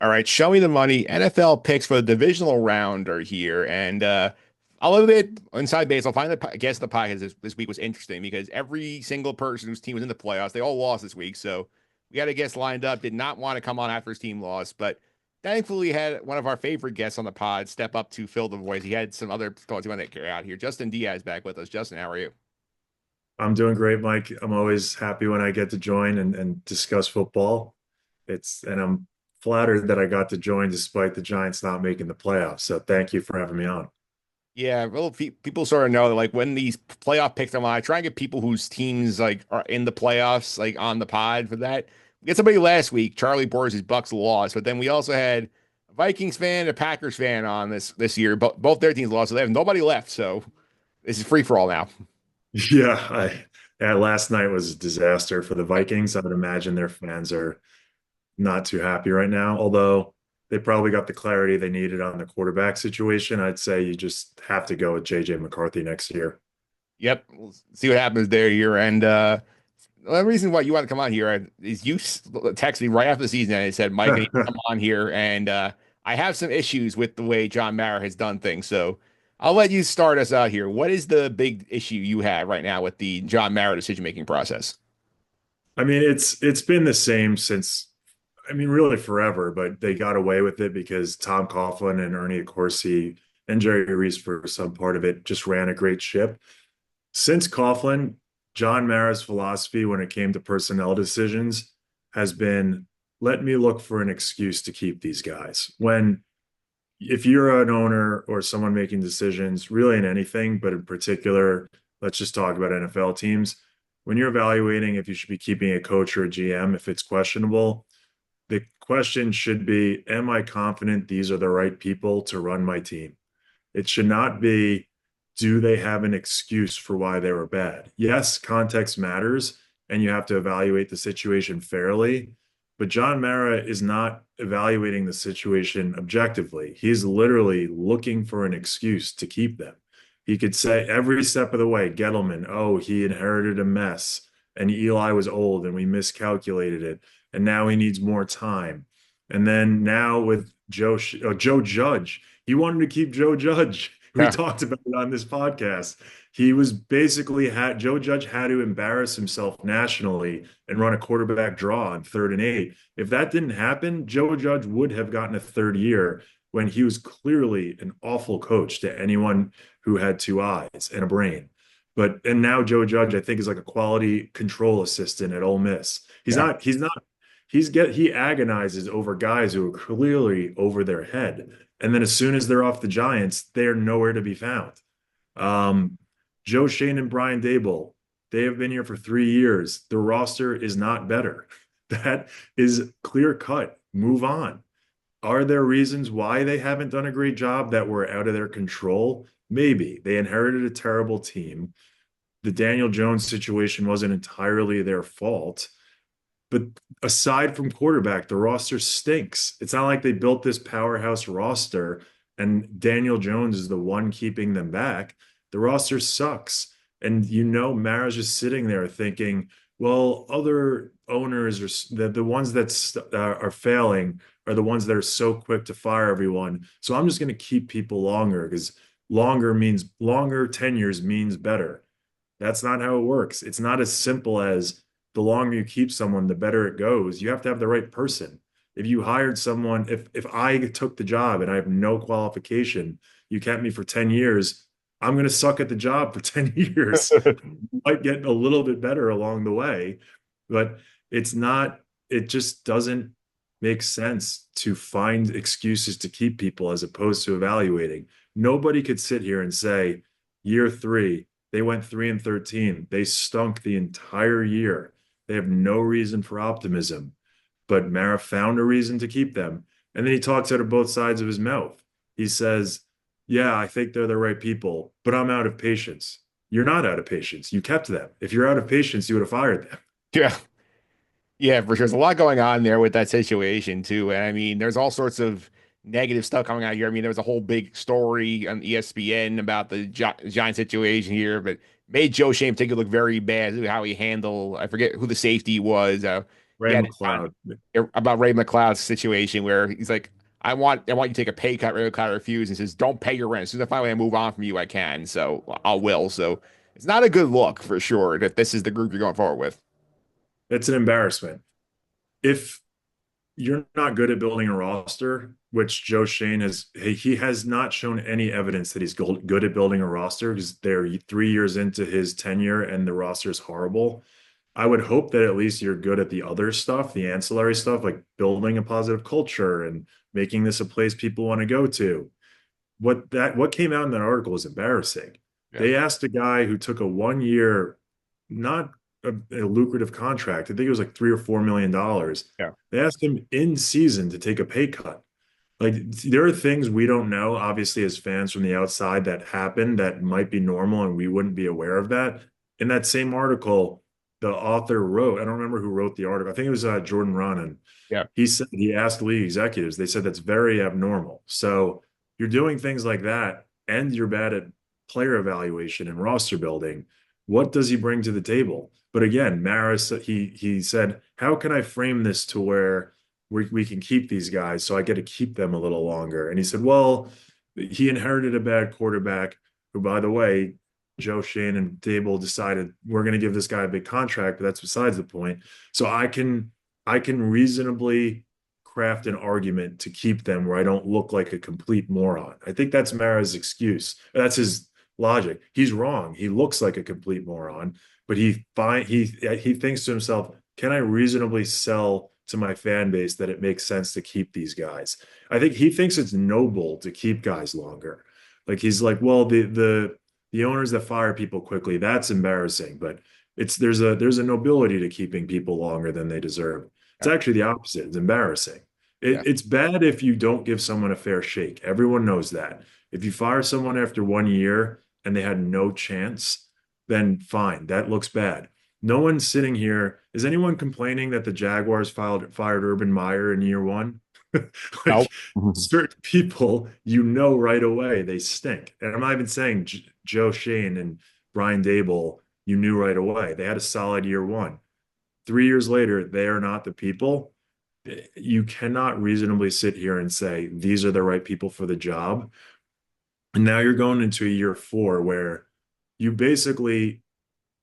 All right, show me the money. NFL picks for the divisional round are here, and a little bit inside baseball. Finally, I guess the podcast this week was interesting because every single person whose team was in the playoffs, they all lost this week. So we had a guest lined up, did not want to come on after his team lost, but thankfully had one of our favorite guests on the pod step up to fill the voice. He had some other thoughts he wanted to carry out here. Justin Diaz back with us. Justin, how are you? I'm doing great, Mike. I'm always happy when I get to join and discuss football. And I'm flattered that I got to join despite the Giants not making the playoffs. So thank you for having me on. Yeah, well, people sort of know that like when these playoff picks come on, I try and get people whose teams like are in the playoffs like on the pod for that. We had somebody last week, Charlie Borges, Bucks lost, but then we also had a Vikings fan, a Packers fan on this year. But both their teams lost, so they have nobody left. So this is free for all now. Yeah, last night was a disaster for the Vikings. I would imagine their fans are not too happy right now, although they probably got the clarity they needed on the quarterback situation. I'd say you just have to go with JJ McCarthy next year. Yep, we'll see what happens there here. And the reason why you want to come on here is you texted me right after the season and it said, Mike, I need to come on here. And I have some issues with the way John Mara has done things. So I'll let you start us out here. What is the big issue you have right now with the John Mara decision-making process? I mean, it's been the same since, I mean, really forever, but they got away with it because Tom Coughlin and Ernie Accorsi and Jerry Reese for some part of it just ran a great ship. Since Coughlin, John Mara's philosophy when it came to personnel decisions has been let me look for an excuse to keep these guys. When if you're an owner or someone making decisions, really in anything, but in particular, let's just talk about NFL teams. When you're evaluating if you should be keeping a coach or a GM, if it's questionable, the question should be, am I confident these are the right people to run my team? It should not be, do they have an excuse for why they were bad? Yes, context matters, and you have to evaluate the situation fairly. But John Mara is not evaluating the situation objectively. He's literally looking for an excuse to keep them. He could say every step of the way, Gettleman, oh, he inherited a mess, and Eli was old, and we miscalculated it, and now he needs more time. And then now with Joe Judge, he wanted to keep Joe Judge. We Yeah. talked about it on this podcast. He was basically had Joe Judge had to embarrass himself nationally and run a quarterback draw on 3rd and 8. If that didn't happen, Joe Judge would have gotten a third year when he was clearly an awful coach to anyone who had two eyes and a brain. And now Joe Judge, I think, is like a quality control assistant at Ole Miss. Yeah. He agonizes over guys who are clearly over their head. And then as soon as they're off the Giants, they're nowhere to be found. Um, Joe Schoen and Brian Daboll, they have been here for 3 years. The roster is not better. That is clear cut. Move on. Are there reasons why they haven't done a great job that were out of their control? Maybe. They inherited a terrible team. The Daniel Jones situation wasn't entirely their fault. But aside from quarterback, the roster stinks. It's not like they built this powerhouse roster and Daniel Jones is the one keeping them back. The roster sucks. And Mara's just sitting there thinking, well, other owners are the ones that are failing are the ones that are so quick to fire everyone. So I'm just going to keep people longer because longer tenures means better. That's not how it works. It's not as simple as the longer you keep someone, the better it goes. You have to have the right person. If you hired someone, if I took the job and I have no qualification, you kept me for 10 years, I'm going to suck at the job for 10 years. Might get a little bit better along the way, but it just doesn't make sense to find excuses to keep people as opposed to evaluating. Nobody could sit here and say, year 3, they went 3-13. They stunk the entire year. They have no reason for optimism. But Mara found a reason to keep them. And then he talks out of both sides of his mouth. He says, yeah, I think they're the right people, but I'm out of patience. You're not out of patience. You kept them. If you're out of patience, you would have fired them. Yeah. Yeah, for sure. There's a lot going on there with that situation too. And I mean, there's all sorts of negative stuff coming out here. I mean, there was a whole big story on ESPN about the Giant situation here, but made Joe Shane take it look very bad, how he handled, I forget who the safety was. Ray Yeah, McLeod. about Ray McLeod's situation where he's like, I want you to take a pay cut. Ray McLeod refuses and says, "Don't pay your rent. As soon as I finally move on from you, I can. So I will." So it's not a good look for sure that this is the group you're going forward with. It's an embarrassment. If you're not good at building a roster, which Joe Schoen has, he has not shown any evidence that he's good at building a roster because they're 3 years into his tenure and the roster is horrible. I would hope that at least you're good at the other stuff, the ancillary stuff, like building a positive culture and making this a place people want to go to. What came out in that article is embarrassing. Yeah. They asked a guy who took a 1 year, not a lucrative contract. I think it was like $3 or $4 million. Yeah. They asked him in season to take a pay cut. Like there are things we don't know, obviously, as fans from the outside that happen that might be normal and we wouldn't be aware of that. In that same article, the author wrote, I don't remember who wrote the article. I think it was Jordan Ronan. Yeah. He said he asked league executives, they said that's very abnormal. So you're doing things like that and you're bad at player evaluation and roster building. What does he bring to the table? But again, Maris, he said, how can I frame this to where we can keep these guys so I get to keep them a little longer? And he said, well, he inherited a bad quarterback who, by the way, Joe Schoen and Daboll decided we're going to give this guy a big contract, but that's besides the point. So I can reasonably craft an argument to keep them where I don't look like a complete moron. I think that's Mara's excuse. That's his logic. He's wrong. He looks like a complete moron, but he thinks to himself, can I reasonably sell to my fan base that it makes sense to keep these guys? I think he thinks it's noble to keep guys longer. Like he's like, well, the owners that fire people quickly, that's embarrassing, but there's a nobility to keeping people longer than they deserve. It's Yeah. actually the opposite. It's embarrassing. Yeah. It's bad if you don't give someone a fair shake. Everyone knows that. If you fire someone after 1 year and they had no chance, then fine. That looks bad. No one's sitting here. Is anyone complaining that the Jaguars fired Urban Meyer in year one? Like Nope. Mhm. certain people, right away they stink. And I'm not even saying Joe Schoen and Brian Daboll, you knew right away. They had a solid year one. 3 years later, they are not the people. You cannot reasonably sit here and say these are the right people for the job. And now you're going into a year four where you basically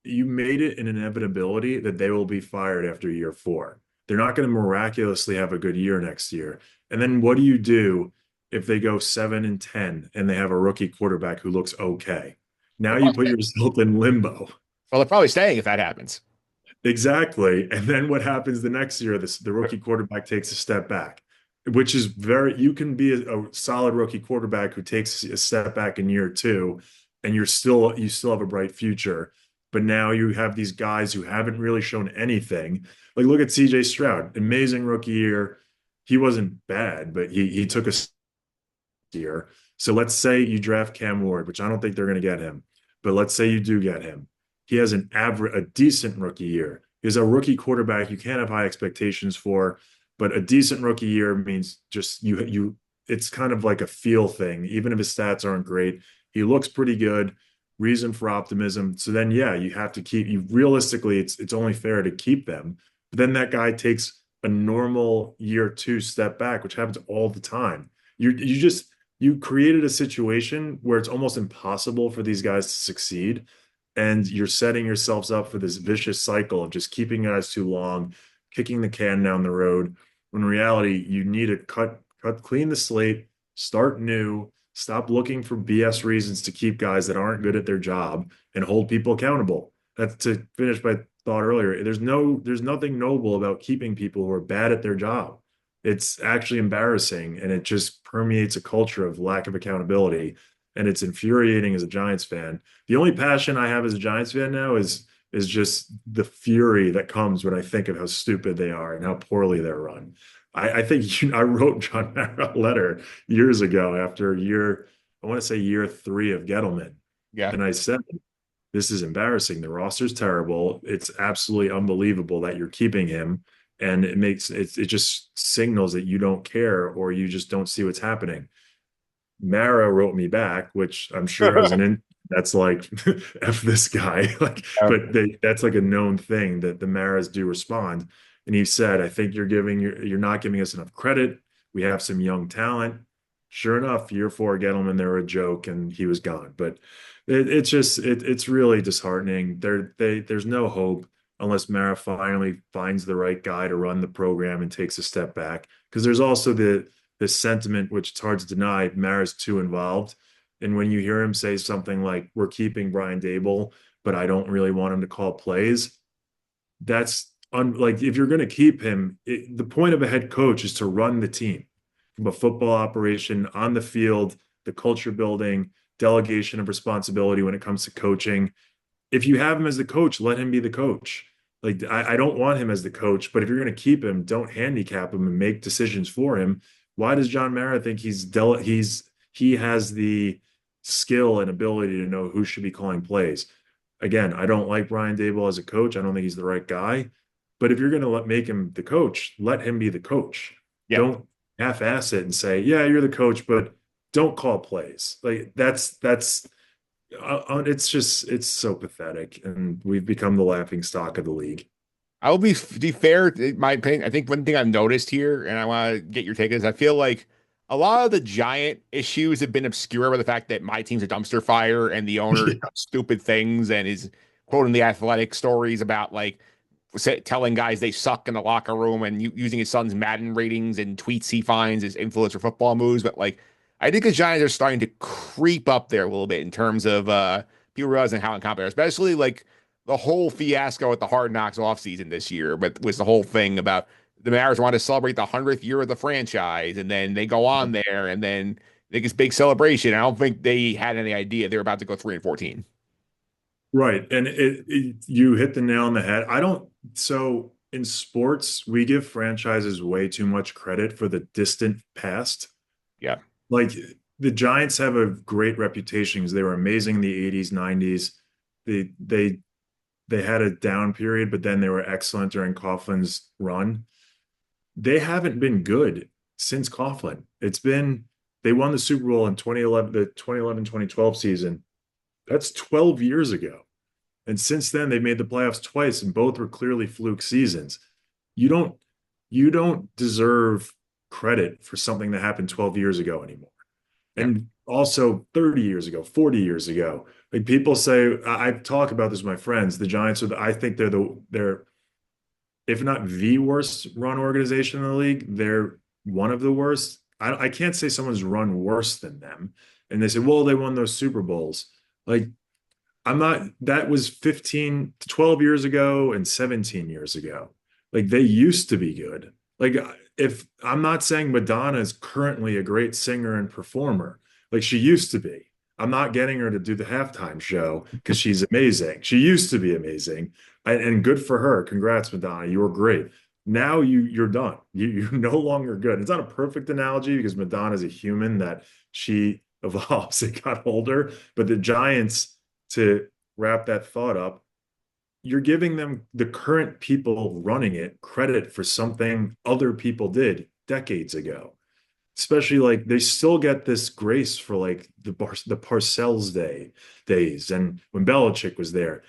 you made it an inevitability that they will be fired after year four. They're not going to miraculously have a good year next year. And then what do you do if they go 7-10 and they have a rookie quarterback who looks okay? Now They're you probably put staying. yourself in limbo. Well, they're probably staying if that happens. Exactly. And then what happens the next year? The rookie quarterback takes a step back, which is you can be a solid rookie quarterback who takes a step back in year two, and you still have a bright future. But now you have these guys who haven't really shown anything. Like look at CJ Stroud, amazing rookie year. He wasn't bad, but he took a year. So let's say you draft Cam Ward, which I don't think they're going to get him, but let's say you do get him. He has a decent rookie year. He's a rookie quarterback you can't have high expectations for, but a decent rookie year means just it's kind of like a feel thing. Even if his stats aren't great, he looks pretty good. Reason for optimism. So then, yeah, you have to keep you realistically. It's only fair to keep them. But then that guy takes a normal year two step back, which happens all the time. You created a situation where it's almost impossible for these guys to succeed, and you're setting yourselves up for this vicious cycle of just keeping guys too long, kicking the can down the road. When in reality, you need to clean the slate, start new, stop looking for BS reasons to keep guys that aren't good at their job, and hold people accountable. That's to finish my thought earlier. There's nothing noble about keeping people who are bad at their job. It's actually embarrassing, and it just permeates a culture of lack of accountability. And it's infuriating as a Giants fan. The only passion I have as a Giants fan now is just the fury that comes when I think of how stupid they are and how poorly they're run. I think I wrote John Mara a letter years ago after I want to say year three of Gettleman. Yeah. And I said, this is embarrassing. The roster's terrible. It's absolutely unbelievable that you're keeping him. And it just signals that you don't care or you just don't see what's happening. Mara wrote me back, which I'm sure has that's like F this guy. Like, Yeah. but that's like a known thing that the Maras do respond. And he said, I think you're not giving us enough credit. We have some young talent. Sure enough, year four, Gettleman, they were a joke and he was gone. But it's really disheartening. There's no hope unless Mara finally finds the right guy to run the program and takes a step back. Because there's also the sentiment, which it's hard to deny, Mara's too involved. And when you hear him say something like, we're keeping Brian Daboll, but I don't really want him to call plays, like if you're going to keep him, the point of a head coach is to run the team from a football operation on the field, the culture building, delegation of responsibility when it comes to coaching. If you have him as the coach, let him be the coach. Like I don't want him as the coach, but if you're going to keep him, don't handicap him and make decisions for him. Why does John Mara think he has the skill and ability to know who should be calling plays? Again, I don't like Brian Daboll as a coach. I don't think he's the right guy. But if you're going to make him the coach, let him be the coach. Yeah. Don't half-ass it and say, "Yeah, you're the coach, but don't call plays." Like it's so pathetic, and we've become the laughing stock of the league. I will be fair, in my opinion. I think one thing I've noticed here, and I want to get your take, is I feel like a lot of the Giant issues have been obscured by the fact that my team's a dumpster fire and the owner does stupid things and is quoting the athletic stories about like telling guys they suck in the locker room and using his son's Madden ratings and tweets he finds as influence for football moves. But like, I think the Giants are starting to creep up there a little bit in terms of people realizing how incompetent, especially like the whole fiasco at the Hard Knocks offseason this year, but was the whole thing about the Mariners wanted to celebrate the 100th year of the franchise, and then they go on there, and then they get this big celebration. I don't think they had any idea they were about to go 3-14. Right. And you hit the nail on the head. I don't, so in sports, we give franchises way too much credit for the distant past. Yeah, Like the Giants have a great reputation because they were amazing in the 80s, 90s. They they they had a down period, but then they were excellent during Coughlin's run. They haven't been good since Coughlin. They won the Super Bowl in 2011, the 2011-2012 season. That's 12 years ago. And since then, they've made the playoffs twice, and both were clearly fluke seasons. You don't you don't deserve credit for something that happened 12 years ago anymore. yeah, And also 30 years ago, 40 years ago. Like people say, I talk about this with my friends. The Giants I think they're if not the worst run organization in the league, they're one of the worst. I can't say someone's run worse than them. And they say, well, they won those Super Bowls. Like I'm not, that was 15 to 12 years ago and 17 years ago. Like they used to be good. Like if I'm not saying Madonna is currently a great singer and performer, like she used to be. I'm not getting her to do the halftime show because she's amazing. She used to be amazing and good for her. Congrats, Madonna. You were great. Now you're done. You're no longer good. It's not a perfect analogy because Madonna is a human that she evolves and got older, but the Giants, to wrap that thought up, you're giving them the current people running it credit for something other people did decades ago. Especially like they still get this grace for like the Parcells days and when Belichick was there.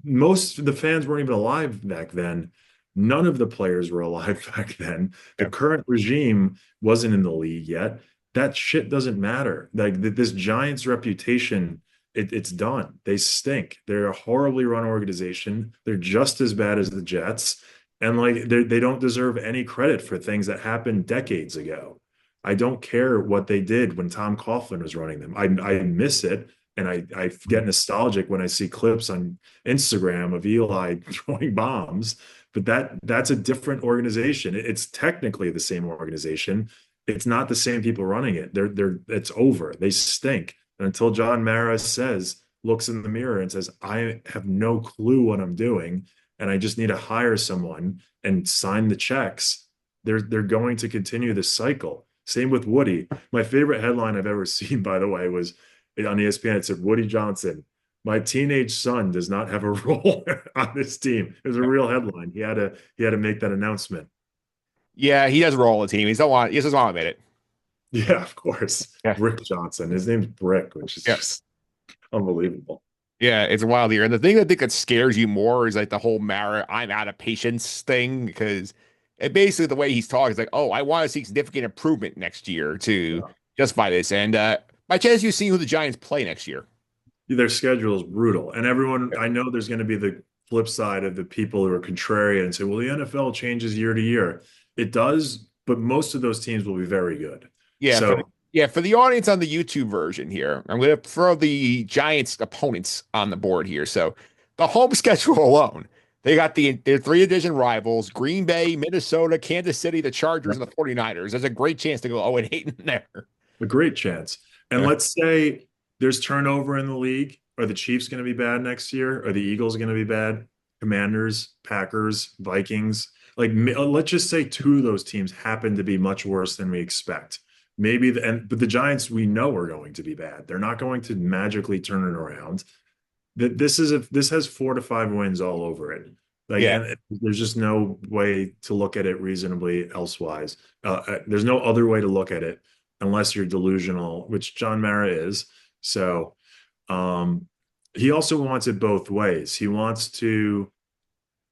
Most of the fans weren't even alive back then. None of the players were alive back then. The yeah. current regime wasn't in the league yet. That shit doesn't matter. Like this Giants reputation, it's done. They stink. They're a horribly run organization. They're just as bad as the Jets. And like they don't deserve any credit for things that happened decades ago. I don't care what they did when Tom Coughlin was running them. I miss it. And I get nostalgic when I see clips on Instagram of Eli throwing bombs, but that's a different organization. It's technically the same organization. It's not the same people running it. It's over. They stink. And until John Mara looks in the mirror and says, I have no clue what I'm doing, and I just need to hire someone and sign the checks, they're going to continue this cycle. Same with Woody. My favorite headline I've ever seen, by the way, was on ESPN. It said, Woody Johnson, my teenage son does not have a role on this team. It was a real headline. He had to make that announcement. Yeah, he does roll the team. He just doesn't want to admit it. Yeah, of course. Yeah. Rick Johnson. His name's Brick, which is Yeah. just unbelievable. Yeah, it's a wild year. And the thing I think that scares you more is like the whole Mara, I'm out of patience thing, because it basically the way he's talking is like, oh, I want to see significant improvement next year to Yeah. justify this. And by chance, you see who the Giants play next year. Their schedule is brutal. And everyone, I know there's going to be the flip side of the people who are contrarian and say, well, the NFL changes year to year. It does, but most of those teams will be very good. Yeah, for the So yeah, for the audience on the YouTube version here, I'm going to throw the Giants opponents on the board here. So the home schedule alone, they got their three division rivals, Green Bay, Minnesota, Kansas City, the Chargers, and the 49ers. There's a great chance to go 0-8 in there. a great chance. And Yeah. let's say there's turnover in the league. Are the Chiefs going to be bad next year? Are the Eagles going to be bad? Commanders, Packers, Vikings. Like, let's just say two of those teams happen to be much worse than we expect. Maybe but the Giants we know are going to be bad. They're not going to magically turn it around. This has 4 to 5 wins all over it. Like, Yeah. and there's just no way to look at it reasonably elsewise. There's no other way to look at it unless you're delusional, which John Mara is. So, um, he also wants it both ways. He wants to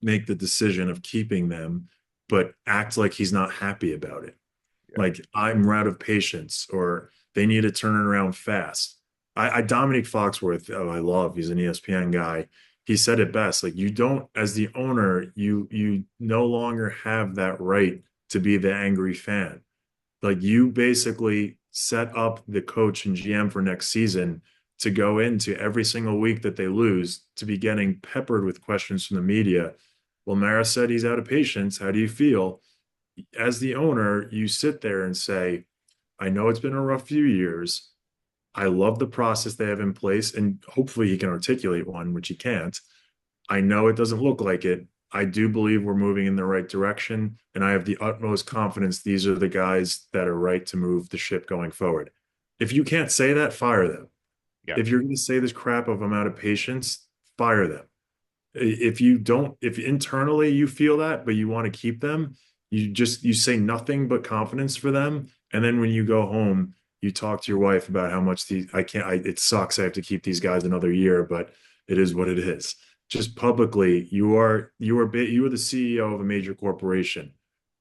make the decision of keeping them, but act like he's not happy about it. Yeah. Like, I'm out of patience, or they need to turn it around fast. I Dominic Foxworth, oh, I love, he's an ESPN guy. He said it best. Like, you don't, as the owner, you no longer have that right to be the angry fan. Like, you basically set up the coach and GM for next season to go into every single week that they lose to be getting peppered with questions from the media. Well, Mara said he's out of patience. How do you feel? As the owner, you sit there and say, I know it's been a rough few years. I love the process they have in place, and hopefully he can articulate one, which he can't. I know it doesn't look like it. I do believe we're moving in the right direction, and I have the utmost confidence these are the guys that are right to move the ship going forward. If you can't say that, fire them. Yeah. If you're going to say this crap of I'm out of patience, fire them. If you don't, if internally you feel that, but you want to keep them, you say nothing but confidence for them. And then when you go home, you talk to your wife about how much it sucks. I have to keep these guys another year, but it is what it is. Just publicly, you are the CEO of a major corporation.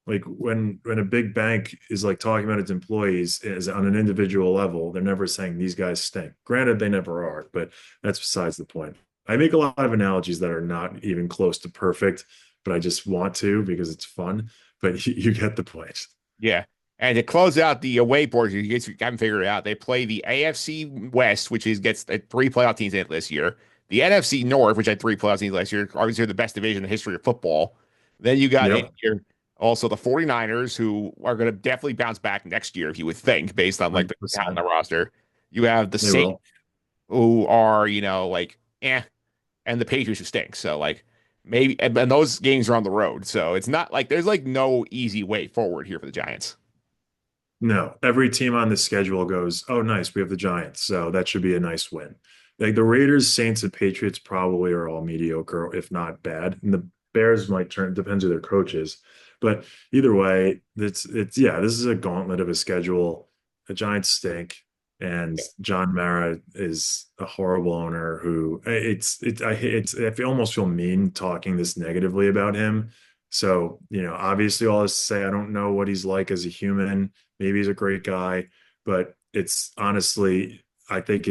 Like, when a big bank is like talking about its employees as on an individual level, they're never saying these guys stink. Granted, they never are, but that's besides the point. I make a lot of analogies that are not even close to perfect, but I just want to because it's fun. But you get the point. Yeah. And to close out the away portion, you guys haven't figured it out. They play the AFC West, which gets three playoff teams in it this year. The NFC North, which had three playoff teams last year, obviously the best division in the history of football. Then you got in Yep, here also the 49ers, who are going to definitely bounce back next year, if you would think, based on like the talent 100%. on the roster. You have the They Saints, will. who are, like, and the Patriots, who stink. So, like, maybe, and those games are on the road. So it's not like there's like no easy way forward here for the Giants. No, every team on the schedule goes, oh, nice, we have the Giants. So that should be a nice win. Like, the Raiders, Saints, and Patriots probably are all mediocre, if not bad. And the Bears might turn, depends who their coach is. But either way, yeah, this is a gauntlet of a schedule. The Giants stink, and John Mara is a horrible owner who I almost feel mean talking this negatively about him. So, obviously all this to say, I don't know what he's like as a human. Maybe he's a great guy, but it's honestly, I think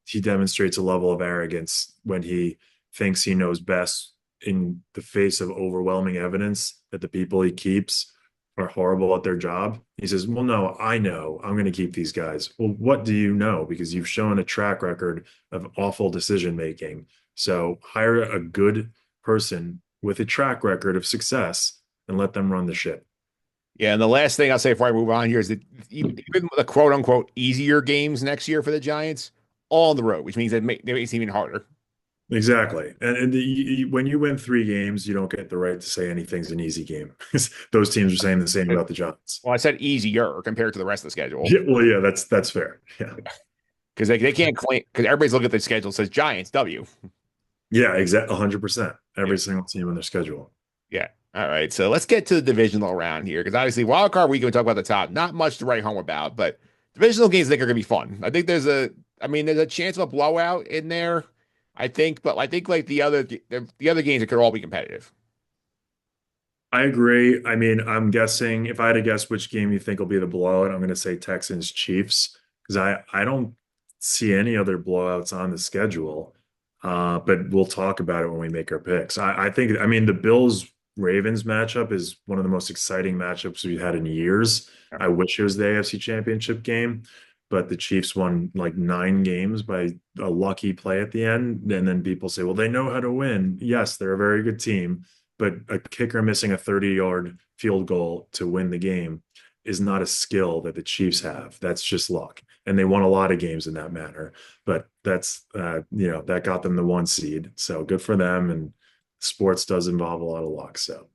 he demonstrates a level of arrogance when he thinks he knows best in the face of overwhelming evidence that the people he keeps are horrible at their job. He says, well, no, I know I'm going to keep these guys. Well, what do you know? Because you've shown a track record of awful decision making. So hire a good person with a track record of success and let them run the ship. Yeah, and the last thing I'll say before I move on here is that even the quote unquote easier games next year for the Giants, all on the road, which means that it makes it even harder. Exactly. And when you win 3 games, you don't get the right to say anything's an easy game. Those teams are saying the same about the Giants. Well, I said easier compared to the rest of the schedule, Yeah, well, yeah, that's fair. Yeah. because they can't claim, because everybody's looking at the schedule, says Giants W. Yeah, exactly. 100%. Yeah. Every single team on their schedule. Yeah. All right. So let's get to the divisional round here, because obviously wild card week we talk about the top, not much to write home about, but divisional games I think are gonna be fun. I think there's a chance of a blowout in there. I think like the other games, it could all be competitive. I agree. I mean, I'm guessing if I had to guess which game you think will be the blowout, I'm going to say Texans Chiefs because I don't see any other blowouts on the schedule. But we'll talk about it when we make our picks. I think I mean the Bills Ravens matchup is one of the most exciting matchups we've had in years. I wish it was the AFC Championship game, but the Chiefs won like 9 games by a lucky play at the end. And then people say, well, they know how to win. Yes, they're a very good team, but a kicker missing a 30-yard field goal to win the game is not a skill that the Chiefs have. That's just luck. And they won a lot of games in that manner. But that's that got them the 1 seed. So good for them. And sports does involve a lot of luck. So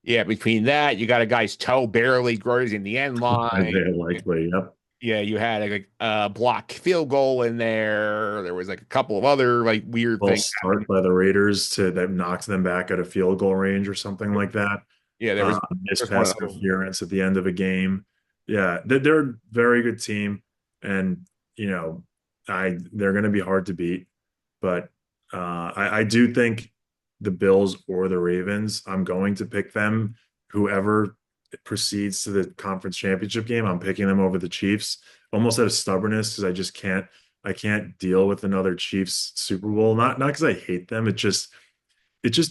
Yeah, between that, you got a guy's toe barely grazing the end line. very likely. Yep. Yeah, you had a block field goal in there. There was like a couple of other like weird False things start happening. by the Raiders to that knocked them back at a field goal range or something like that. Yeah, Missed there's one pass of those. interference at the end of a game. Yeah, they're a very good team, and you know, they're going to be hard to beat. But I do think the Bills or the Ravens, I'm going to pick them. Whoever proceeds to the conference championship game, I'm picking them over the Chiefs. Almost out of stubbornness because I can't deal with another Chiefs Super Bowl. Not because I hate them. It just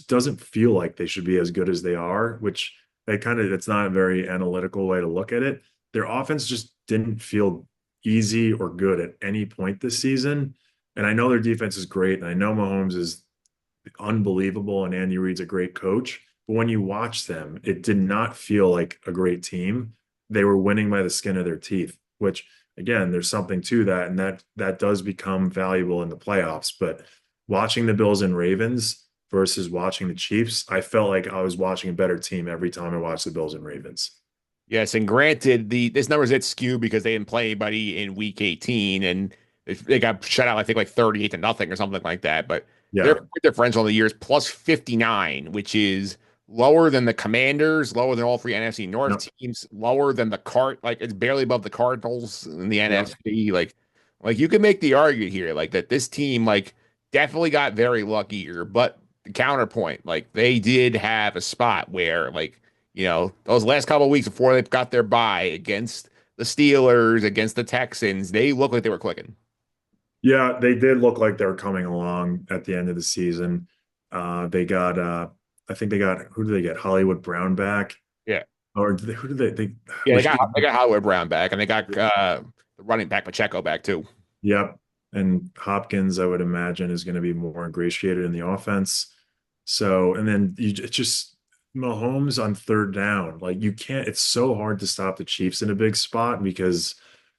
doesn't feel like they should be as good as they are, which it's not a very analytical way to look at it. Their offense just didn't feel easy or good at any point this season. And I know their defense is great, and I know Mahomes is unbelievable, and Andy Reid's a great coach. But when you watch them, it did not feel like a great team. They were winning by the skin of their teeth, which again, there's something to that, and that does become valuable in the playoffs. But watching the Bills and Ravens versus watching the Chiefs, I felt like I was watching a better team every time I watched the Bills and Ravens. Yes, and granted, the this number's at skew because they didn't play anybody in week 18 and they got shut out, I think, like 38-0 or something like that. But their Yeah, point differential on the year is plus 59, which is lower than the Commanders, lower than all three NFC North yep, teams, lower than the like it's barely above the Cardinals in the yep. NFC. Like you can make the argument here, like that this team like definitely got very lucky here, but the counterpoint, like they did have a spot where those last couple of weeks before they got their bye against the Steelers, against the Texans, they looked like they were clicking. Yeah, they did look like they were coming along at the end of the season. They got I think they got who did they get? Hollywood Brown back. Yeah. Or who did they Yeah, they which got they got Hollywood Brown back and they got the running back Pacheco back too. yep. And Hopkins, I would imagine, is going to be more ingratiated in the offense. So, and then it's just Mahomes on third down. Like you can't, it's so hard to stop the Chiefs in a big spot because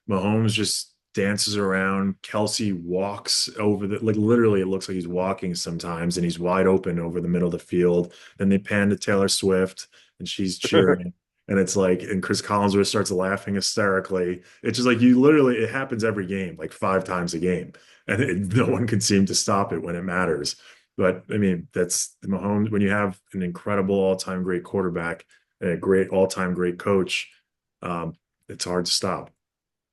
Mahomes just dances around. Kelsey walks over like literally it looks like he's walking sometimes and he's wide open over the middle of the field. Then they pan to Taylor Swift and she's cheering. And it's like, and Chris Collinsworth starts laughing hysterically. It's just like you literally, it happens every game, like 5 times a game, and no one can seem to stop it when it matters. But I mean, that's Mahomes. When you have an incredible all-time great quarterback and a great all-time great coach, it's hard to stop.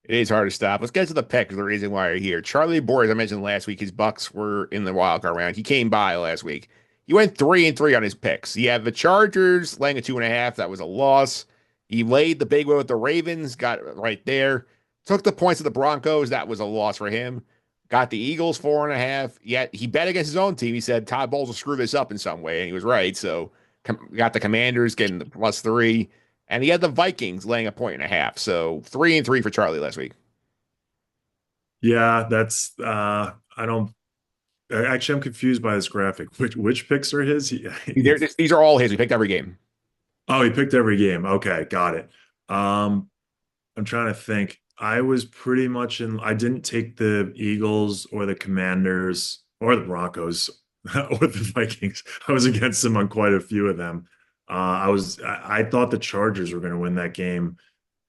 It is hard to stop. Let's get to the pick. The reason why you're here. Charlie Boyd, as I mentioned last week, his Bucks were in the wild card round. He came by last week. He went 3-3 on his picks. He had the Chargers laying a 2.5. That was a loss. He laid the big one with the Ravens, got it right there. Took the points of the Broncos. That was a loss for him. Got the Eagles 4.5. Yet he bet against his own team. He said Todd Bowles will screw this up in some way, and he was right. So got the Commanders getting the +3. And he had the Vikings laying a 1.5. So 3-3 for Charlie last week. Yeah, that's I don't actually I'm confused by this graphic. Which picks are his? These are all his. We picked every game. Oh, he picked every game. Okay, got it. Um, I'm trying to think. I was pretty much in, I didn't take the Eagles or the Commanders or the Broncos or the Vikings. I was against them on quite a few of them. I thought the Chargers were going to win that game,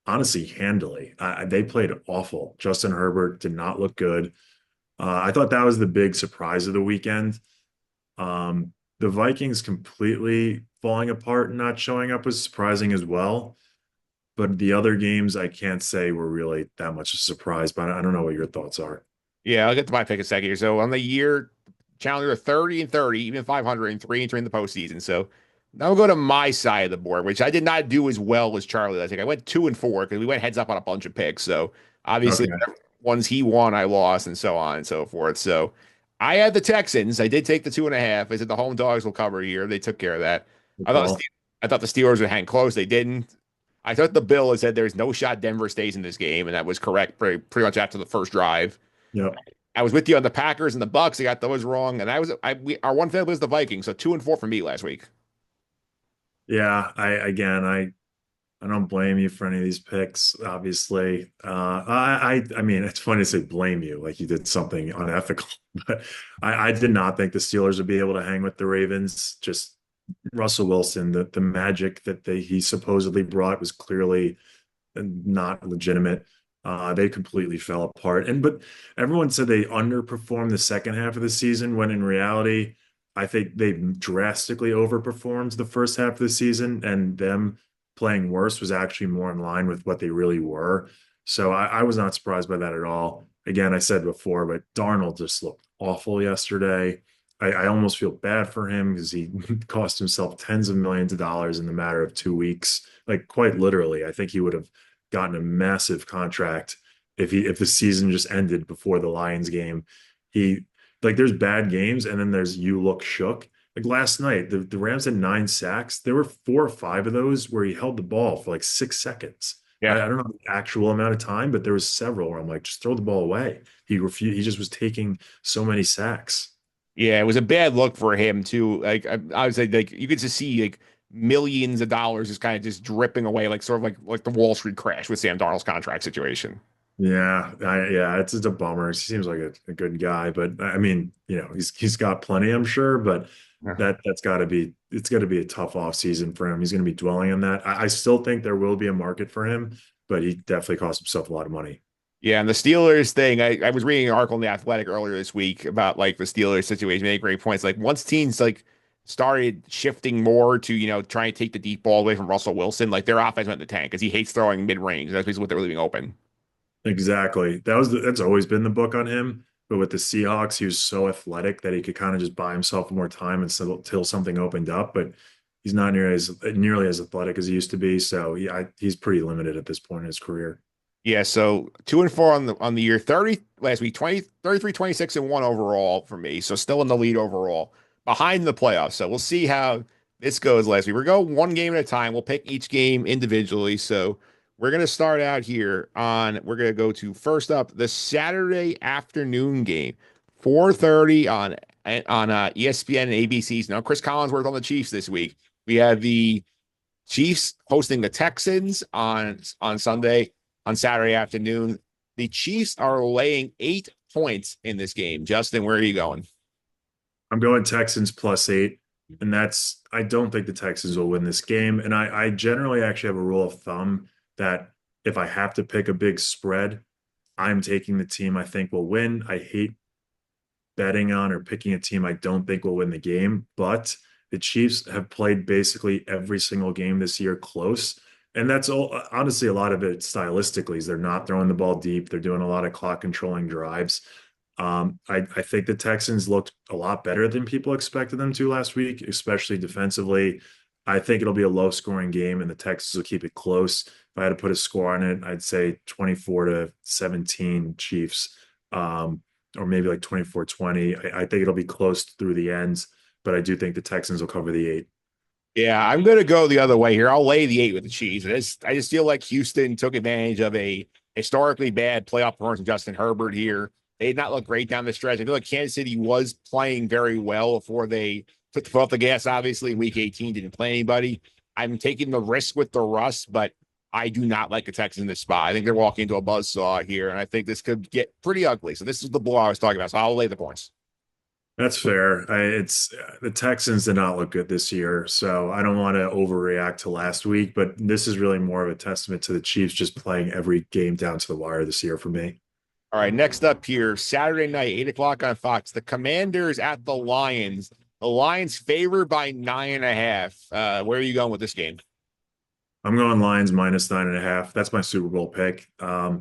honestly, handily. They played awful. Justin Herbert did not look good. I thought that was the big surprise of the weekend. The Vikings completely falling apart and not showing up was surprising as well. But the other games, I can't say were really that much a surprise. But I don't know what your thoughts are. Yeah, I'll get to my pick in a second here. So on the year, Challenger 30-30, even 500 and 3 entering the postseason. So now we'll go to my side of the board, which I did not do as well as Charlie. I think I went 2-4 because we went heads up on a bunch of picks. So obviously, Okay. whatever ones he won, I lost, and so on and so forth. So I had the Texans. I did take the 2.5. I said the home dogs will cover here. They took care of that. Good I thought call. I thought the Steelers would hang close. They didn't. I thought the Bill had said there's no shot Denver stays in this game, and that was correct pretty much after the first drive. Yep. I was with you on the Packers and the Bucks. I got those wrong, and our one favorite was the Vikings. So 2-4 for me last week. Yeah, I don't blame you for any of these picks, obviously. I mean, it's funny to say blame you, like you did something unethical, but I did not think the Steelers would be able to hang with the Ravens. Just Russell Wilson, the magic that he supposedly brought was clearly not legitimate. They completely fell apart. But everyone said they underperformed the second half of the season, when in reality, I think they drastically overperformed the first half of the season, and them playing worse was actually more in line with what they really were. So I was not surprised by that at all. Again, I said before, but Darnold just looked awful yesterday. I almost feel bad for him because he cost himself tens of millions of dollars in the matter of 2 weeks. Like quite literally, I think he would have gotten a massive contract if the season just ended before the Lions game. He like there's bad games and then there's you look shook. Like last night, the Rams had 9 sacks. There were 4 or 5 of those where he held the ball for like 6 seconds. I Yeah. don't know the actual amount of time, but there was several where I'm like, just throw the ball away. He refused. He just was taking so many sacks. Yeah, it was a bad look for him too. Like I would say, like you could just see like millions of dollars just kind of just dripping away, like sort of like the Wall Street crash with Sam Darnold's contract situation. Yeah, it's a bummer. He seems like a good guy, but I mean, he's got plenty, I'm sure, but that's got to be it's got to be a tough off season for him. He's going to be dwelling on that. I still think there will be a market for him, but he definitely cost himself a lot of money. Yeah, and the Steelers thing, I was reading an article in The Athletic earlier this week about like the Steelers situation, making great points. Like once teams like started shifting more to, trying to take the deep ball away from Russell Wilson, like their offense went in the tank because he hates throwing mid-range. That's basically what they were leaving open. Exactly. That's always been the book on him. But with the Seahawks, he was so athletic that he could kind of just buy himself more time until something opened up. But he's not nearly as athletic as he used to be. So yeah, he's pretty limited at this point in his career. Yeah, so 2-4 on the year, 30 last week, 33, 26 and 1 overall for me. So still in the lead overall, behind the playoffs. So we'll see how this goes last week. We're going one game at a time. We'll pick each game individually. So we're gonna start out here we're gonna go to first up the Saturday afternoon game, 4:30 on ESPN and ABC's. Now Chris Collinsworth on the Chiefs this week. We have the Chiefs hosting the Texans on Sunday. On Saturday afternoon, the Chiefs are laying 8 points in this game. Justin, where are you going? I'm going Texans +8, and I don't think the Texans will win this game. And I generally actually have a rule of thumb that if I have to pick a big spread, I'm taking the team I think will win. I hate betting on or picking a team I don't think will win the game, but the Chiefs have played basically every single game this year close. And that's all, honestly, a lot of it stylistically is they're not throwing the ball deep. They're doing a lot of clock controlling drives. I think the Texans looked a lot better than people expected them to last week, especially defensively. I think it'll be a low scoring game and the Texans will keep it close. If I had to put a score on it, I'd say 24-17 Chiefs, or maybe like 24-20. I think it'll be close through the ends, but I do think the Texans will cover the 8. Yeah, I'm going to go the other way here. I'll lay the 8 with the Chiefs. I just feel like Houston took advantage of a historically bad playoff performance from Justin Herbert here. They did not look great down the stretch. I feel like Kansas City was playing very well before they took the foot off the gas. Obviously, week 18 didn't play anybody. I'm taking the risk with the Russ, but I do not like the Texans in this spot. I think they're walking into a buzzsaw here, and I think this could get pretty ugly. So this is the blow I was talking about. So I'll lay the points. That's fair. It's the Texans did not look good this year, so I don't want to overreact to last week, but this is really more of a testament to the Chiefs just playing every game down to the wire this year for me. All right, next up here, Saturday night, 8 o'clock on Fox. The Commanders at the Lions. The Lions favored by 9.5. Where are you going with this game? I'm going Lions -9.5. That's my Super Bowl pick. I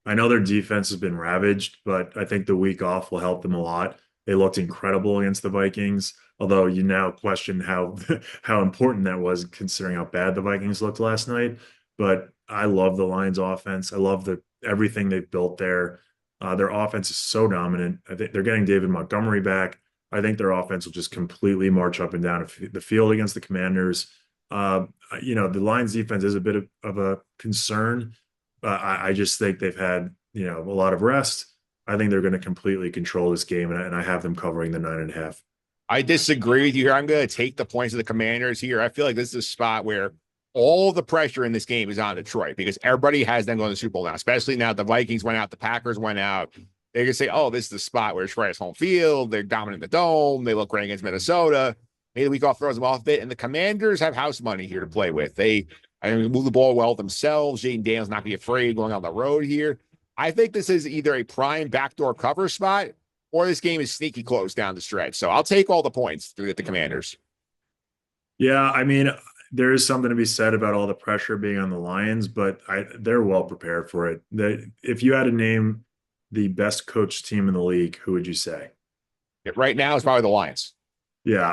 know their defense has been ravaged, but I think the week off will help them a lot. They looked incredible against the Vikings, although you now question how how important that was considering how bad the Vikings looked last night. But I love the Lions offense. I love everything they've built there. Their offense is so dominant. I think they're getting David Montgomery back. I think their offense will just completely march up and down the field against the Commanders. Uh, the Lions defense is a bit of a concern. I just think they've had, a lot of rest. I think they're going to completely control this game, and I have them covering the 9.5. I disagree with you here. I'm going to take the points of the Commanders here. I feel like this is a spot where all the pressure in this game is on Detroit because everybody has them going to the Super Bowl now, especially now the Vikings went out, the Packers went out. They can say, oh, this is the spot where Detroit has home field. They're dominant in the dome. They look great against Minnesota. Maybe the week off throws them off a bit. And the Commanders have house money here to play with. I mean, move the ball well themselves. Jaden Daniels not be afraid going on the road here. I think this is either a prime backdoor cover spot or this game is sneaky close down the stretch. So I'll take all the points through the Commanders. Yeah, I mean, there is something to be said about all the pressure being on the Lions, but they're well prepared for it. If you had to name the best coached team in the league, who would you say? Right now, it's probably the Lions. Yeah,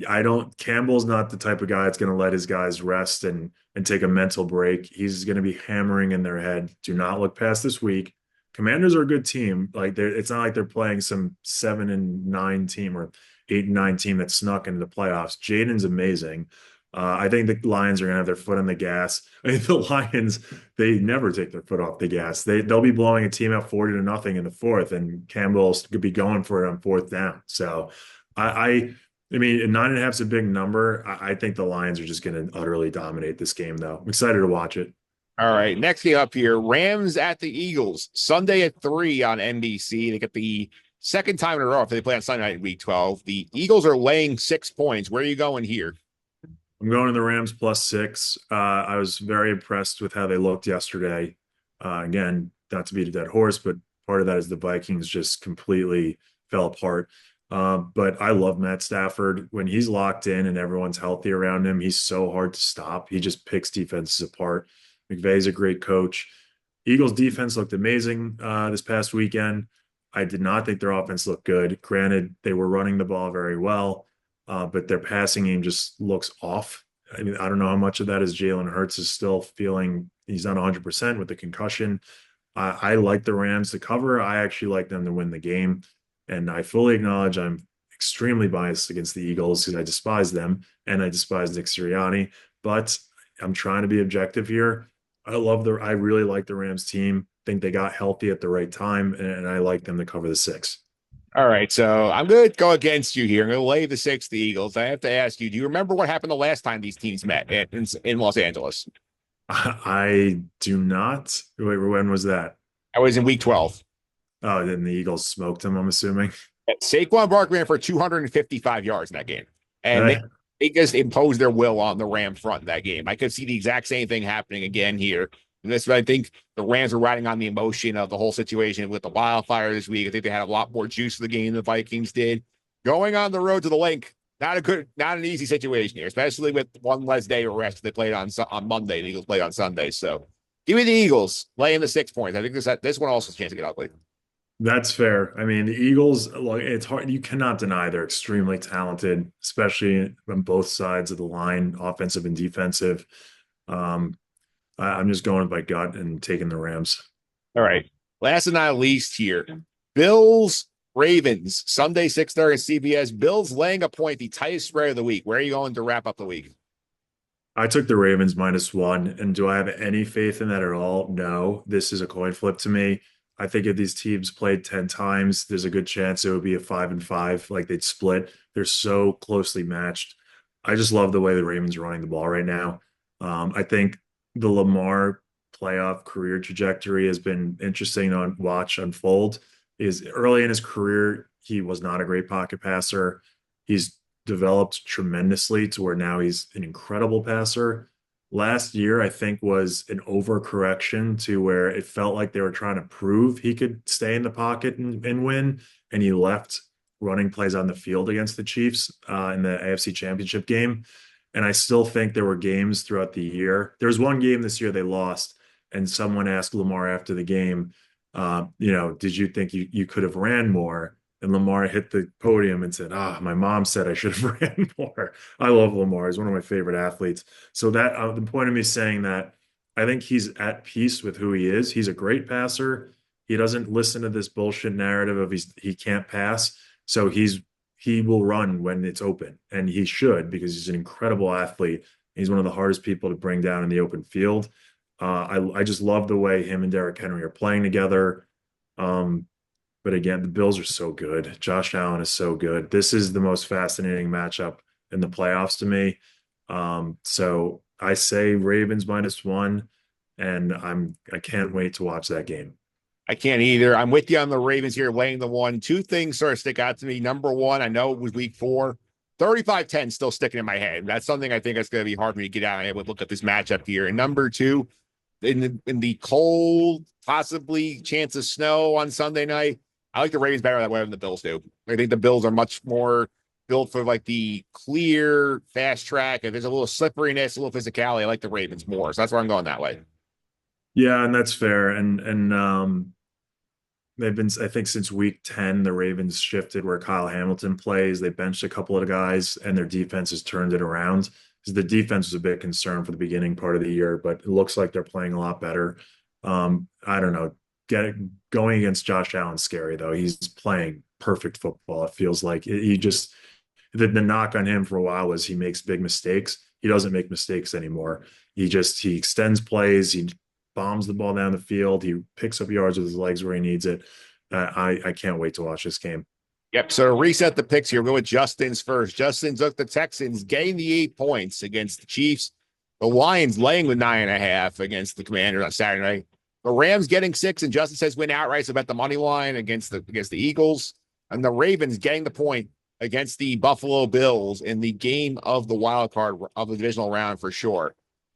I don't. Campbell's not the type of guy that's going to let his guys rest and take a mental break. He's going to be hammering in their head. Do not look past this week. Commanders are a good team. Like it's not like they're playing some 7-9 team or 8-9 team that snuck into the playoffs. Jaden's amazing. I think the Lions are going to have their foot on the gas. I mean, the Lions, they never take their foot off the gas. They'll be blowing a team out 40-0 in the fourth, and Campbell could be going for it on fourth down. So I mean, 9.5 is a big number. I think the Lions are just going to utterly dominate this game, though. I'm excited to watch it. All right. Next game up here Rams at the Eagles, Sunday at 3 on NBC. They get the second time in a row if they play on Sunday night in week 12. The Eagles are laying 6 points. Where are you going here? I'm going to the Rams +6. I was very impressed with how they looked yesterday. Again, not to beat a dead horse, but part of that is the Vikings just completely fell apart. But I love Matt Stafford. When he's locked in and everyone's healthy around him, he's so hard to stop. He just picks defenses apart. McVay's a great coach. Eagles defense looked amazing this past weekend. I did not think their offense looked good. Granted, they were running the ball very well, but their passing game just looks off. I mean, I don't know how much of that is Jalen Hurts is still feeling he's not 100% with the concussion. I like the Rams to cover. I actually like them to win the game. And I fully acknowledge I'm extremely biased against the Eagles because I despise them and I despise Nick Sirianni. But I'm trying to be objective here. I really like the Rams team. Think they got healthy at the right time, and I like them to cover the 6. All right. So I'm going to go against you here. I'm going to lay the 6, the Eagles. I have to ask you, do you remember what happened the last time these teams met in Los Angeles? I do not. Wait, when was that? I was in week 12. Oh, then the Eagles smoked them, I'm assuming. Saquon Barkley ran for 255 yards in that game. And Hey, they just imposed their will on the Ram front in that game. I could see the exact same thing happening again here. And this, I think the Rams are riding on the emotion of the whole situation with the wildfire this week. I think they had a lot more juice in the game than the Vikings did. Going on the road to the link, not an easy situation here, especially with one less day of rest. They played on Monday. The Eagles played on Sunday. So give me the Eagles laying the 6 points. I think this one also has a chance to get ugly. that's fair. I mean, the Eagles, like, it's hard. You cannot deny they're extremely talented, especially on both sides of the line, offensive and defensive. Um, I'm just going by gut and taking the Rams. All right. Last but not least here, Bills, Ravens, Sunday 6:30 CBS. Bills laying a point, the tightest spread of the week. Where are you going to wrap up the week? I took the Ravens -1, and do I have any faith in that at all? No. This is a coin flip to me. I think if these teams played 10 times, there's a good chance it would be a 5-5, like they'd split. They're so closely matched. I just love the way the Ravens are running the ball right now. I think the Lamar playoff career trajectory has been interesting to watch unfold. Is early in his career, he was not a great pocket passer. He's developed tremendously to where now he's an incredible passer. Last year, I think, was an overcorrection to where it felt like they were trying to prove he could stay in the pocket and win, and he left running plays on the field against the Chiefs in the AFC Championship game. And I still think there were games throughout the year. There was one game this year they lost, and someone asked Lamar after the game, did you think you could have ran more? and Lamar hit the podium and said, "Ah, my mom said I should have ran more." I love Lamar. He's one of my favorite athletes. So that the point of me saying that, I think he's at peace with who he is. He's a great passer. He doesn't listen to this bullshit narrative of he can't pass. So he will run when it's open, and he should because he's an incredible athlete. He's one of the hardest people to bring down in the open field. I just love the way him and Derrick Henry are playing together. Um, but again, the Bills are so good. Josh Allen is so good. This is the most fascinating matchup in the playoffs to me. So I say Ravens -1, and I can't wait to watch that game. I can't either. I'm with you on the Ravens here, laying the one. Two things sort of stick out to me. Number one, I know it was week 4. 35-10 still sticking in my head. That's something I think that's going to be hard for me to get out and look at this matchup here. And number two, in the cold, possibly chance of snow on Sunday night, I like the Ravens better that way than the Bills do. I think the Bills are much more built for like the clear, fast track. If there's a little slipperiness, a little physicality, I like the Ravens more. So that's why I'm going that way. Yeah, and that's fair. And they've been, I think, since week 10, the Ravens shifted where Kyle Hamilton plays. They benched a couple of guys, and their defense has turned it around. Because the defense was a bit concerned for the beginning part of the year, but it looks like they're playing a lot better. I don't know. Going against Josh Allen's scary though. He's playing perfect football. It feels like he just the knock on him for a while was he makes big mistakes. He doesn't make mistakes anymore. He extends plays. He bombs the ball down the field. He picks up yards with his legs where he needs it. I can't wait to watch this game. Yep. So to reset the picks here, we'll go with Justin's first. Justin took the Texans, gained the 8 points against the Chiefs. The Lions laying with 9.5 against the Commanders on Saturday night. The Rams getting 6, and Justin says win outright. So bet the money line against the Eagles, and the Ravens getting the point against the Buffalo Bills in the game of the wild card of the divisional round for sure.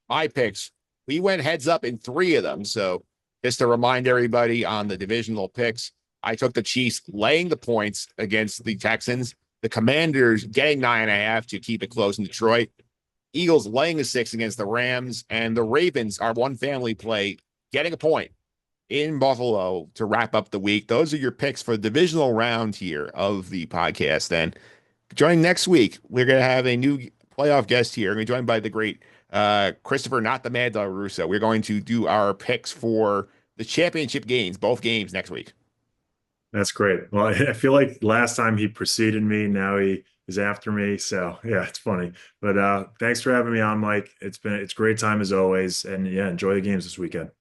My picks, we went heads up in 3 of them. So just to remind everybody on the divisional picks, I took the Chiefs laying the points against the Texans, the Commanders getting 9.5 to keep it close in Detroit, Eagles laying a 6 against the Rams, and the Ravens, our one family play, getting a point in Buffalo to wrap up the week. Those are your picks for the divisional round here of the podcast. Then joining next week, we're going to have a new playoff guest here. We're going to be joined by the great Christopher, not the Mad Dog Russo. We're going to do our picks for the championship games, both games next week. That's great. Well, I feel like last time he preceded me, now he is after me. So yeah, it's funny. But thanks for having me on, Mike. It's great time as always. And yeah, enjoy the games this weekend.